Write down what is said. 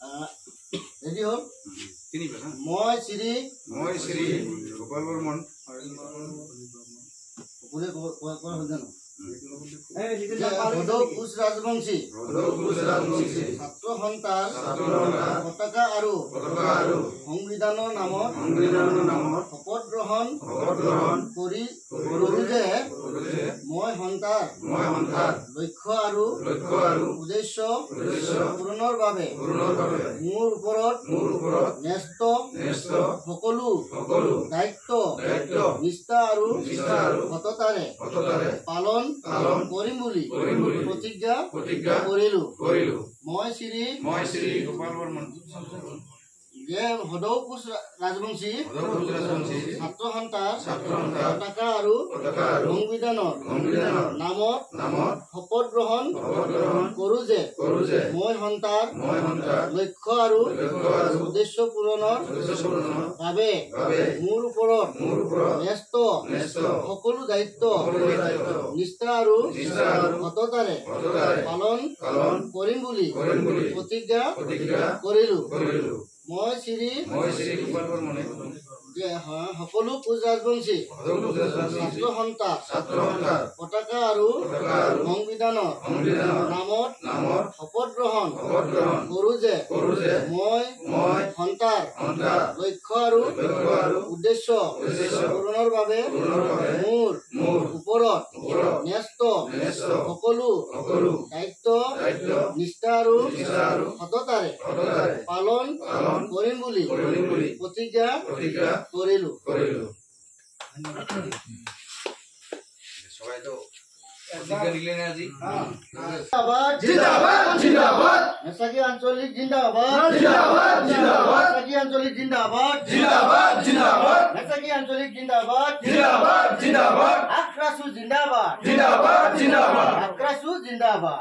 Ready হ'ল মই শ্ৰী গোপাল বৰ্মন হদৌ কোচ ৰাজবংশী ছাত্ৰ সন্থাৰ পতাকা আৰু সংবিধানৰ নামত শপত গ্ৰহণ কৰি যে মই সন্থাৰ লক্ষ্য আৰু উদ্দেশ্য পূৰণৰ বাবে মোৰ ওপৰত ন্যস্ত সকলো দায়িত্ব নিষ্ঠা আৰু সততাৰে পালন কৰিম বুলি প্ৰতিজ্ঞা কৰিলো। মই শ্ৰী গোপাল বৰ্মন হদৌ কোচ ৰাজবংশী ছাত্ৰ সন্থাৰ পতাকা আৰু সংবিধানৰ নামত শপত গ্ৰহণ কৰো যে মই সন্থাৰ লক্ষ্য আৰু উদ্দেশ্য পূৰণৰ বাবে মোৰ ওপৰত ন্যস্ত সকলো দায়িত্ব নিষ্ঠা আৰু সততাৰে পালন কৰিম বুলি প্ৰতিজ্ঞা কৰিলো। মই শ্ৰী গোপাল বৰ্মনে সকলো কোচ ৰাজবংশী ছাত্ৰ সন্থাৰ পতাকা আৰু সংবিধানৰ নামত শপত গ্ৰহণ কৰো যে মই সন্থাৰ লক্ষ্য আৰু উদ্দেশ্য পূৰণৰ বাবে মোৰ ওপৰত ন্যস্ত সকলো দায়িত্ব নিষ্ঠা আৰু সততাৰে পালন কৰিম বুলি প্ৰতিজ্ঞা কৰিলো। মেচাকি আঞ্চলিক জিন্দাবাদ মেচাকি আঞ্চলিক জিন্দাবাদ মেচাকি আঞ্চলিক জিন্দাবাদ আক্ৰাসু জিন্দাবাদ আক্ৰাসু জিন্দাবাদ